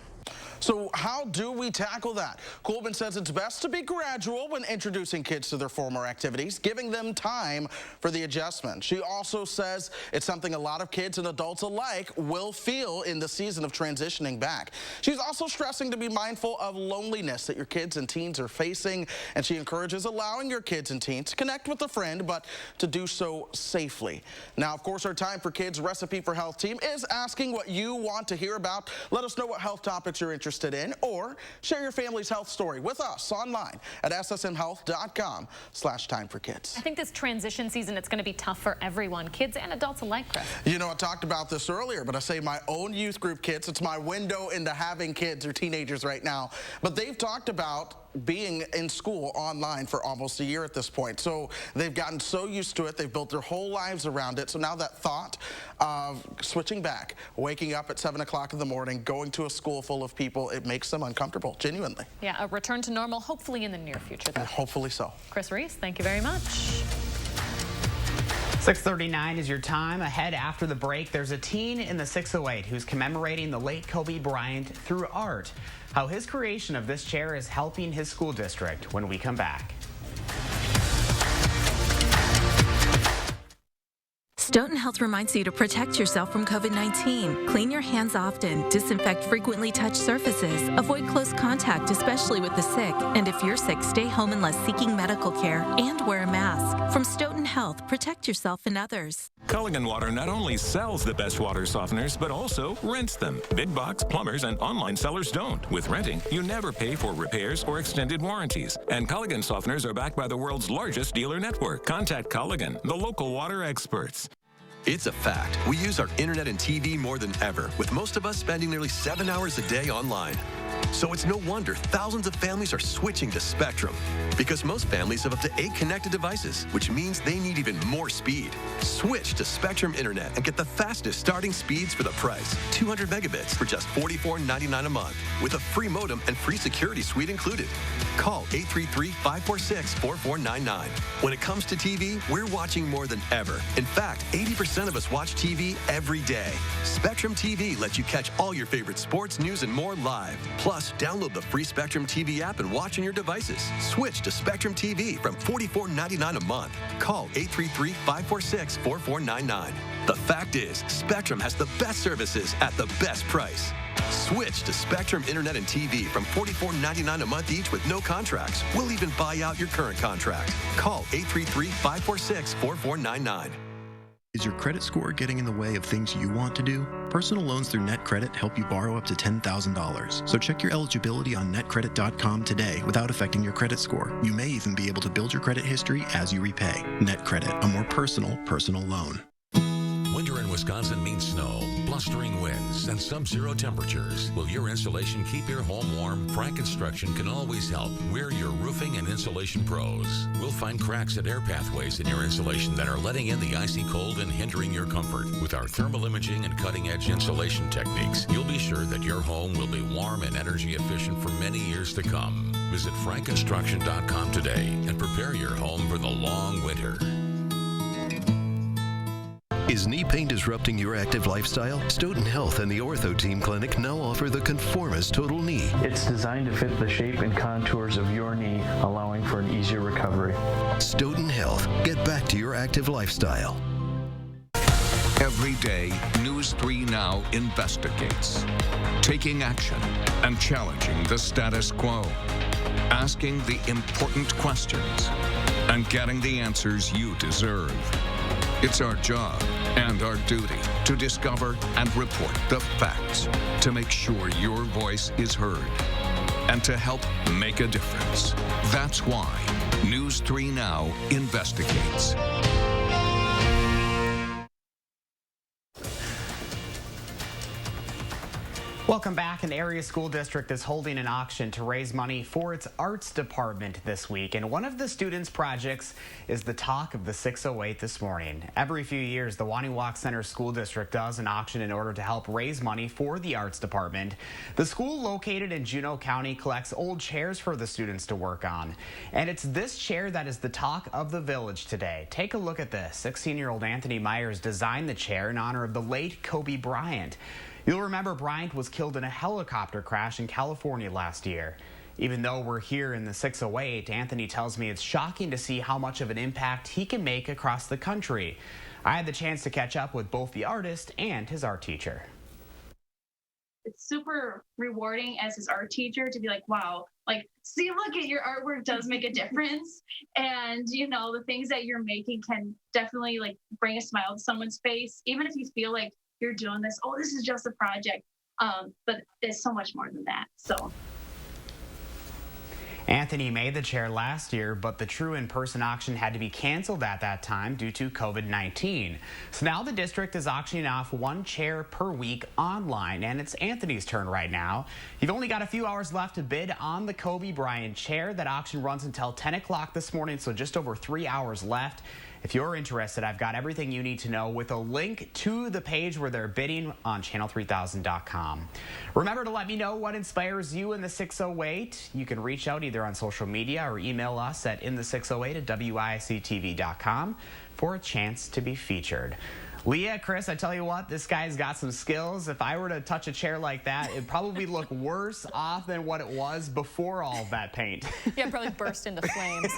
So how do we tackle that? Coolman says it's best to be gradual when introducing kids to their former activities, giving them time for the adjustment. She also says it's something a lot of kids and adults alike will feel in the season of transitioning back. She's also stressing to be mindful of loneliness that your kids and teens are facing, and she encourages allowing your kids and teens to connect with a friend, but to do so safely. Now, of course, our Time for Kids Recipe for Health team is asking what you want to hear about. Let us know what health topics you're interested in, or share your family's health story with us online at ssmhealth.com/timeforkids. I think this transition season, it's going to be tough for everyone, kids and adults alike, Chris. You know, I talked about this earlier, but I say my own youth group kids, it's my window into having kids or teenagers right now, but they've talked about being in school online for almost a year at this point. So they've gotten so used to it, they've built their whole lives around it. So now that thought of switching back, waking up at 7 o'clock in the morning, going to a school full of people, it makes them uncomfortable, genuinely. Yeah, a return to normal, hopefully in the near future, though. Hopefully so. Chris Reese, thank you very much. 6:39 is your time. Ahead after the break, there's a teen in the 608 who's commemorating the late Kobe Bryant through art. How his creation of this chair is helping his school district when we come back. Stoughton Health reminds you to protect yourself from COVID-19. Clean your hands often, disinfect frequently touched surfaces, avoid close contact, especially with the sick, and if you're sick, stay home unless seeking medical care, and wear a mask. From Stoughton Health, protect yourself and others. Culligan Water not only sells the best water softeners, but also rents them. Big box plumbers and online sellers don't. With renting, you never pay for repairs or extended warranties. And Culligan softeners are backed by the world's largest dealer network. Contact Culligan, the local water experts. It's a fact. We use our internet and TV more than ever, with most of us spending nearly 7 hours a day online. So it's no wonder thousands of families are switching to Spectrum, because most families have up to 8 connected devices, which means they need even more speed. Switch to Spectrum Internet and get the fastest starting speeds for the price. 200 megabits for just $44.99 a month, with a free modem and free security suite included. Call 833-546-4499. When it comes to TV, we're watching more than ever. In fact, 80% of us watch TV every day. Spectrum TV lets you catch all your favorite sports, news, and more live. Plus, download the free Spectrum TV app and watch on your devices. Switch to Spectrum TV from $44.99 a month. Call 833-546-4499. The fact is, Spectrum has the best services at the best price. Switch to Spectrum Internet and TV from $44.99 a month each with no contracts. We'll even buy out your current contract. Call 833-546-4499. Is your credit score getting in the way of things you want to do? Personal loans through NetCredit help you borrow up to $10,000. So check your eligibility on netcredit.com today without affecting your credit score. You may even be able to build your credit history as you repay. NetCredit, a more personal loan. Winter in Wisconsin means snow, blustering winds, and sub-zero temperatures. Will your insulation keep your home warm? Frank Construction can always help. We're your roofing and insulation pros. We'll find cracks at air pathways in your insulation that are letting in the icy cold and hindering your comfort. With our thermal imaging and cutting-edge insulation techniques, you'll be sure that your home will be warm and energy efficient for many years to come. Visit frankconstruction.com today and prepare your home for the long winter. Is knee pain disrupting your active lifestyle? Stoughton Health and the Ortho Team Clinic now offer the Conformis Total Knee. It's designed to fit the shape and contours of your knee, allowing for an easier recovery. Stoughton Health. Get back to your active lifestyle. Every day, News 3 Now investigates, taking action and challenging the status quo, asking the important questions, and getting the answers you deserve. It's our job and our duty to discover and report the facts, to make sure your voice is heard, and to help make a difference. That's why News 3 Now investigates. Welcome back. An area school district is holding an auction to raise money for its arts department this week. And one of the students' projects is the talk of the 608 this morning. Every few years, the Waniwak Center School District does an auction in order to help raise money for the arts department. The school, located in Juneau County, collects old chairs for the students to work on. And it's this chair that is the talk of the village today. Take a look at this. 16-year-old Anthony Myers designed the chair in honor of the late Kobe Bryant. You'll remember Bryant was killed in a helicopter crash in California last year. Even though we're here in the 608, Anthony tells me it's shocking to see how much of an impact he can make across the country. I had the chance to catch up with both the artist and his art teacher. It's super rewarding as his art teacher to be like, wow, like, see, look at your artwork does make a difference. And, you know, the things that you're making can definitely like bring a smile to someone's face, even if you feel like you're doing this, oh, this is just a project. But there's so much more than that. So. Anthony made the chair last year, but the true in-person auction had to be canceled at that time due to COVID-19. So now the district is auctioning off one chair per week online, and it's Anthony's turn right now. You've only got a few hours left to bid on the Kobe Bryant chair. That auction runs until 10 o'clock this morning, so just over 3 hours left. If you're interested, I've got everything you need to know with a link to the page where they're bidding on channel3000.com. Remember to let me know what inspires you in the 608. You can reach out either on social media or email us at in608@wisctv.com for a chance to be featured. Leah, Chris, I tell you what, this guy's got some skills. If I were to touch a chair like that, it'd probably look worse off than what it was before all of that paint. Yeah, probably burst into flames.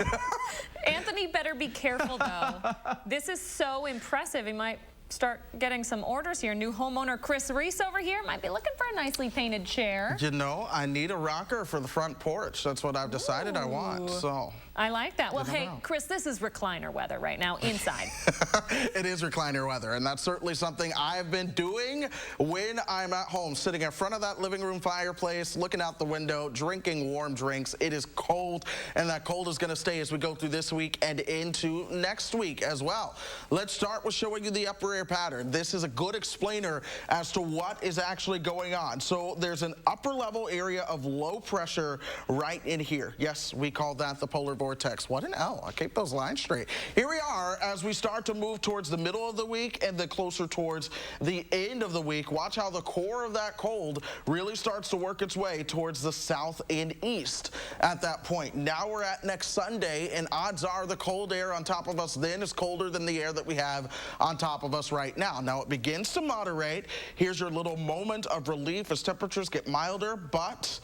Anthony better be careful, though. This is so impressive. He might start getting some orders here. New homeowner Chris Reese over here might be looking for a nicely painted chair. You know, I need a rocker for the front porch. That's what I've decided I want, so. I like that. Well, hey, Chris, this is recliner weather right now inside. It is recliner weather, and that's certainly something I've been doing when I'm at home, sitting in front of that living room fireplace, looking out the window, drinking warm drinks. It is cold, and that cold is going to stay as we go through this week and into next week as well. Let's start with showing you the upper air pattern. This is a good explainer as to what is actually going on. So there's an upper level area of low pressure right in here. Yes, we call that the polar vortex. What an L. I keep those lines straight. Here we are as we start to move towards the middle of the week and then closer towards the end of the week. Watch how the core of that cold really starts to work its way towards the south and east at that point. Now we're at next Sunday, and odds are the cold air on top of us then is colder than the air that we have on top of us right now. Now it begins to moderate. Here's your little moment of relief as temperatures get milder, but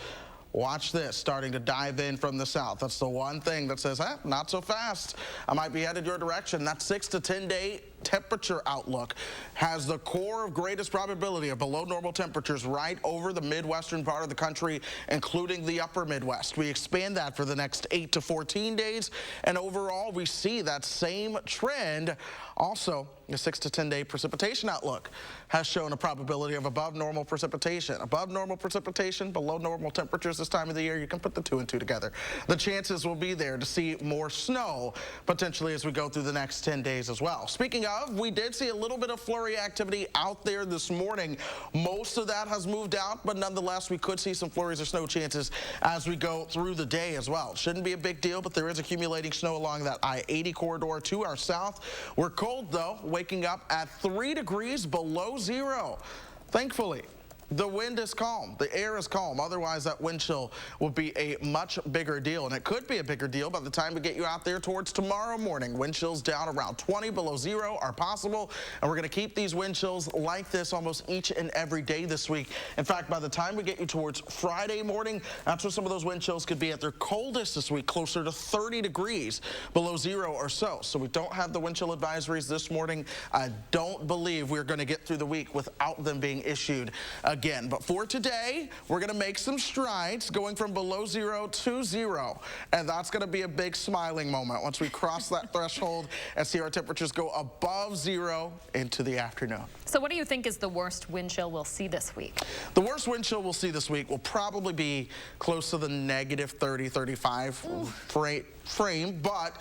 watch this, starting to dive in from the south. That's the one thing that says, not so fast. I might be headed your direction. That 6 to 10 day temperature outlook has the core of greatest probability of below normal temperatures right over the Midwestern part of the country, including the upper Midwest. We expand that for the next 8 to 14 days, and overall we see that same trend. Also, the 6 to 10 day precipitation outlook has shown a probability of above normal precipitation. Above normal precipitation, below normal temperatures this time of the year, you can put the 2 and 2 together. The chances will be there to see more snow potentially as we go through the next 10 days as well. Speaking of, we did see a little bit of flurry activity out there this morning. Most of that has moved out, but nonetheless, we could see some flurries or snow chances as we go through the day as well. Shouldn't be a big deal, but there is accumulating snow along that I-80 corridor to our south. We're cold, though, waking up at 3 degrees below zero. Thankfully, the wind is calm. The air is calm. Otherwise, that wind chill will be a much bigger deal. And it could be a bigger deal by the time we get you out there towards tomorrow morning. Wind chills down around 20 below zero are possible. And we're going to keep these wind chills like this almost each and every day this week. In fact, by the time we get you towards Friday morning, that's where some of those wind chills could be at their coldest this week, closer to 30 degrees below zero or so. So we don't have the wind chill advisories this morning. I don't believe we're going to get through the week without them being issued again. But for today, we're going to make some strides going from below zero to zero. And that's going to be a big smiling moment once we cross that threshold and see our temperatures go above zero into the afternoon. So what do you think is the worst wind chill we'll see this week? The worst wind chill we'll see this week will probably be close to the negative 30, 35 frame, but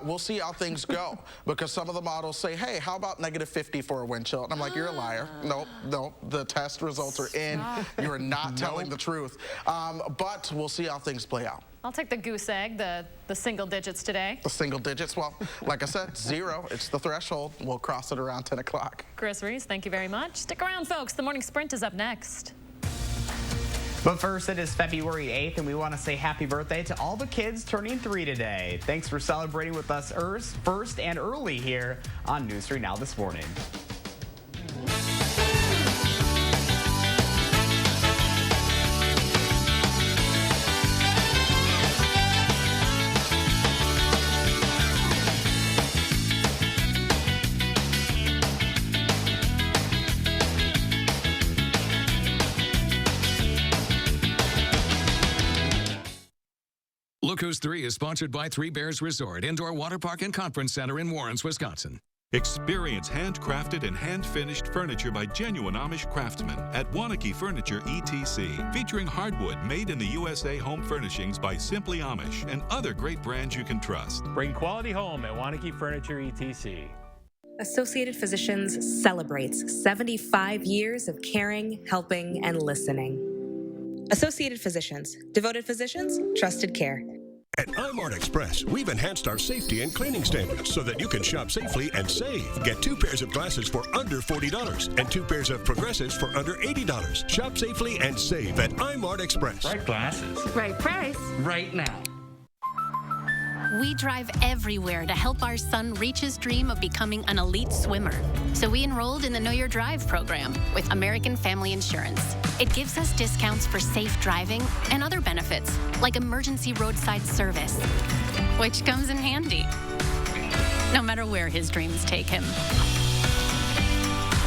we'll see how things go, because some of the models say, hey, how about negative 50 for a wind chill? And I'm like, you're a liar. Nope, the test results are in. You're not telling the truth. But we'll see how things play out. I'll take the goose egg, the single digits today. The single digits? Well, like I said, zero. It's the threshold. We'll cross it around 10 o'clock. Chris Reese, thank you very much. Stick around, folks. The morning sprint is up next. But first, it is February 8th, and we want to say happy birthday to all the kids turning 3 today. Thanks for celebrating with us first and early here on News 3 Now this morning. Broncos 3 is sponsored by Three Bears Resort, Indoor Water Park and Conference Center in Warrens, Wisconsin. Experience handcrafted and hand-finished furniture by genuine Amish craftsmen at Wanakee Furniture ETC, featuring hardwood made in the USA home furnishings by Simply Amish and other great brands you can trust. Bring quality home at Wanakee Furniture ETC. Associated Physicians celebrates 75 years of caring, helping, and listening. Associated Physicians, devoted physicians, trusted care. At iMart Express, we've enhanced our safety and cleaning standards so that you can shop safely and save. Get 2 pairs of glasses for under $40 and 2 pairs of progressives for under $80. Shop safely and save at iMart Express. Right glasses. Right price. Right now. We drive everywhere to help our son reach his dream of becoming an elite swimmer. So we enrolled in the Know Your Drive program with American Family Insurance. It gives us discounts for safe driving and other benefits, like emergency roadside service, which comes in handy, no matter where his dreams take him.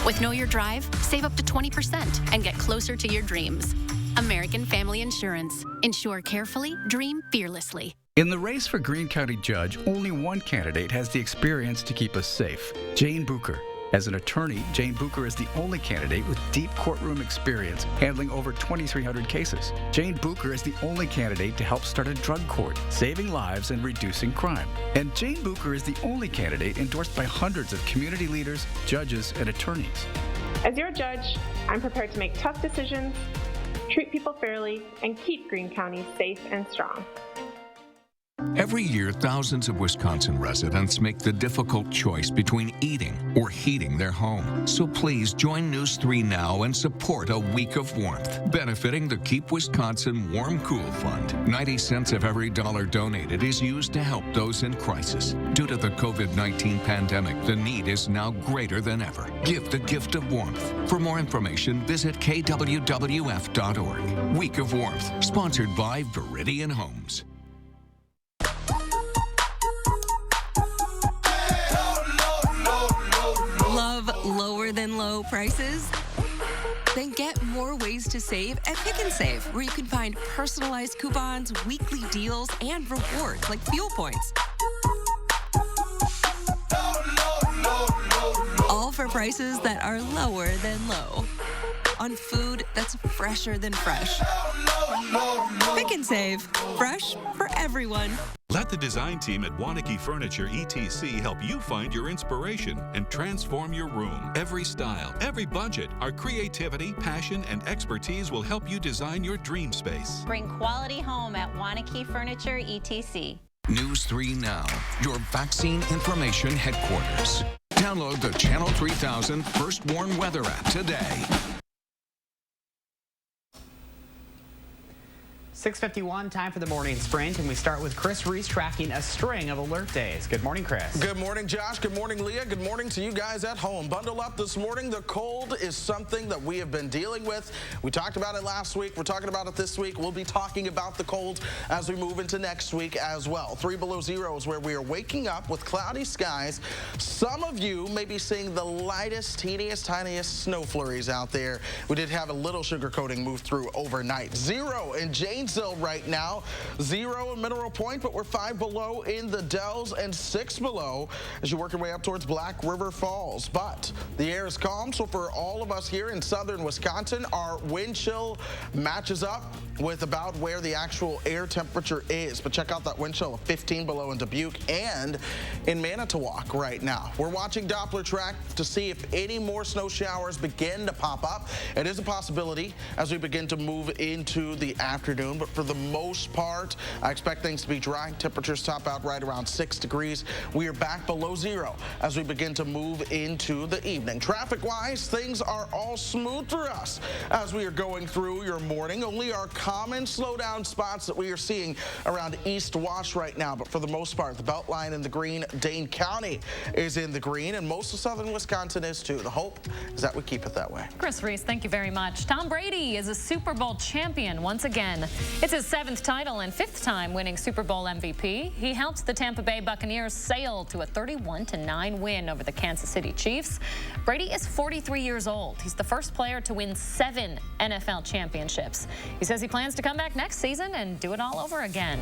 With Know Your Drive, save up to 20% and get closer to your dreams. American Family Insurance. Insure carefully, dream fearlessly. In the race for Greene County Judge, only one candidate has the experience to keep us safe, Jane Bucher. As an attorney, Jane Bucher is the only candidate with deep courtroom experience handling over 2,300 cases. Jane Bucher is the only candidate to help start a drug court, saving lives and reducing crime. And Jane Bucher is the only candidate endorsed by hundreds of community leaders, judges, and attorneys. As your judge, I'm prepared to make tough decisions, treat people fairly, and keep Greene County safe and strong. Every year, thousands of Wisconsin residents make the difficult choice between eating or heating their home. So please join News 3 now and support a week of warmth, benefiting the Keep Wisconsin Warm Cool Fund. 90 cents of every dollar donated is used to help those in crisis. Due to the COVID-19 pandemic, the need is now greater than ever. Give the gift of warmth. For more information, visit kwwf.org. Week of Warmth, sponsored by Viridian Homes. Lower than low prices? Then get more ways to save at Pick and Save, where you can find personalized coupons, weekly deals, and rewards like fuel points. All for prices that are lower than low. On food that's fresher than fresh. Pick and Save. Fresh for everyone. Let the design team at Wanakee Furniture ETC help you find your inspiration and transform your room. Every style, every budget, our creativity, passion, and expertise will help you design your dream space. Bring quality home at Wanakee Furniture ETC. News 3 Now, your vaccine information headquarters. Download the Channel 3000 First Warn Weather app today. 6:51, time for the morning sprint, and we start with Chris Reese tracking a string of alert days. Good morning, Chris. Good morning, Josh. Good morning, Leah. Good morning to you guys at home. Bundle up this morning. The cold is something that we have been dealing with. We talked about it last week. We're talking about it this week. We'll be talking about the cold as we move into next week as well. 3 below 0 is where we are waking up with cloudy skies. Some of you may be seeing the lightest, teeniest, tiniest snow flurries out there. We did have a little sugar coating move through overnight. 0 in Janesville right now, 0 in Mineral Point, but we're 5 below in the Dells and 6 below as you work your way up towards Black River Falls. But the air is calm, so for all of us here in southern Wisconsin, our wind chill matches up with about where the actual air temperature is. But check out that wind chill of 15 below in Dubuque and in Manitowoc right now. We're watching Doppler track to see if any more snow showers begin to pop up. It is a possibility as we begin to move into the afternoon. But for the most part, I expect things to be dry. Temperatures top out right around 6 degrees. We are back below 0 as we begin to move into the evening. Traffic-wise, things are all smooth for us as we are going through your morning. Only our common slowdown spots that we are seeing around East Wash right now. But for the most part, the Beltline in the green, Dane County is in the green, and most of southern Wisconsin is too. The hope is that we keep it that way. Chris Reese, thank you very much. Tom Brady is a Super Bowl champion once again. It's his 7th title and 5th time winning Super Bowl MVP. He helped the Tampa Bay Buccaneers sail to a 31-9 win over the Kansas City Chiefs. Brady is 43 years old. He's the first player to win 7 NFL championships. He says he plans to come back next season and do it all over again.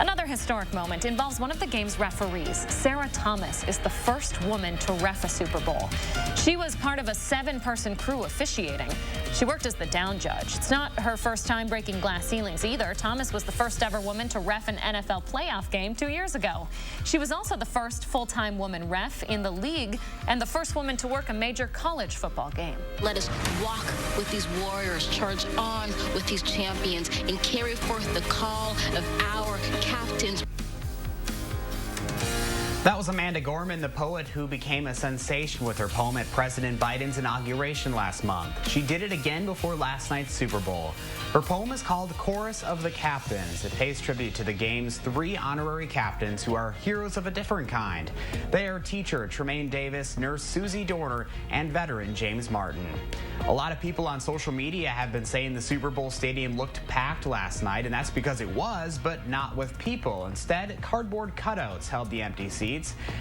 Another historic moment involves one of the game's referees. Sarah Thomas is the first woman to ref a Super Bowl. She was part of a 7-person crew officiating. She worked as the down judge. It's not her first time breaking glass ceilings either. Thomas was the first ever woman to ref an NFL playoff game 2 years ago. She was also the first full-time woman ref in the league and the first woman to work a major college football game. Let us walk with these warriors, charge on with these champions, and carry forth the call of our captains. That was Amanda Gorman, the poet who became a sensation with her poem at President Biden's inauguration last month. She did it again before last night's Super Bowl. Her poem is called Chorus of the Captains. It pays tribute to the game's 3 honorary captains who are heroes of a different kind. They are teacher Tremaine Davis, nurse Susie Dorner, and veteran James Martin. A lot of people on social media have been saying the Super Bowl stadium looked packed last night, and that's because it was, but not with people. Instead, cardboard cutouts held the empty seats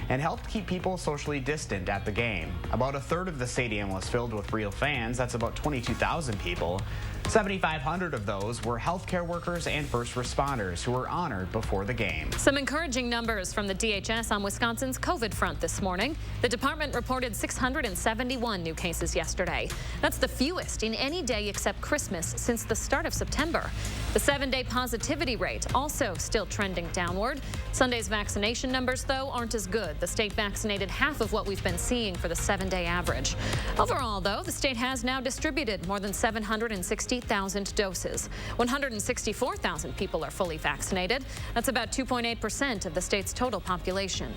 and helped keep people socially distant at the game. About a third of the stadium was filled with real fans. That's about 22,000 people. 7,500 of those were healthcare workers and first responders who were honored before the game. Some encouraging numbers from the DHS on Wisconsin's COVID front this morning. The department reported 671 new cases yesterday. That's the fewest in any day except Christmas since the start of September. The 7-day positivity rate also still trending downward. Sunday's vaccination numbers, though, aren't as good. The state vaccinated half of what we've been seeing for the 7-day average. Overall, though, the state has now distributed more than 760,000 doses. 164,000 people are fully vaccinated. That's about 2.8% of the state's total population.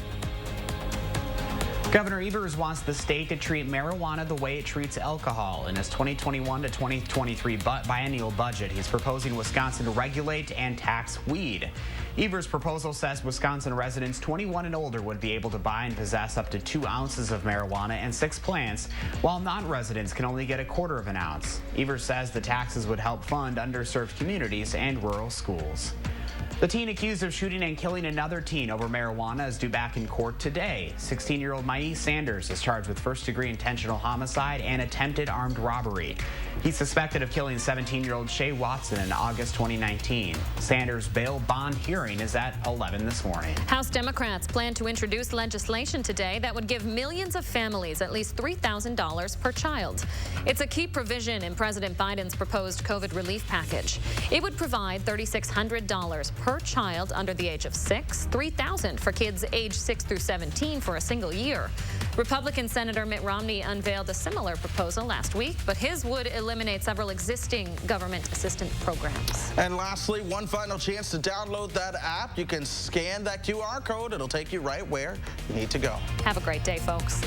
Governor Evers wants the state to treat marijuana the way it treats alcohol. In his 2021 to 2023 biennial budget, he's proposing Wisconsin to regulate and tax weed. Evers' proposal says Wisconsin residents 21 and older would be able to buy and possess up to 2 ounces of marijuana and 6 plants, while non-residents can only get 1/4 of an ounce. Evers says the taxes would help fund underserved communities and rural schools. The teen accused of shooting and killing another teen over marijuana is due back in court today. 16-year-old Maïs Sanders is charged with first-degree intentional homicide and attempted armed robbery. He's suspected of killing 17-year-old Shay Watson in August 2019. Sanders' bail bond hearing is at 11 this morning. House Democrats plan to introduce legislation today that would give millions of families at least $3,000 per child. It's a key provision in President Biden's proposed COVID relief package. It would provide $3,600 per child under the age of 6, $3,000 for kids aged 6 through 17 for a single year. Republican Senator Mitt Romney unveiled a similar proposal last week, but his would eliminate several existing government assistance programs. And lastly, one final chance to download that app. You can scan that QR code. It'll take you right where you need to go. Have a great day, folks.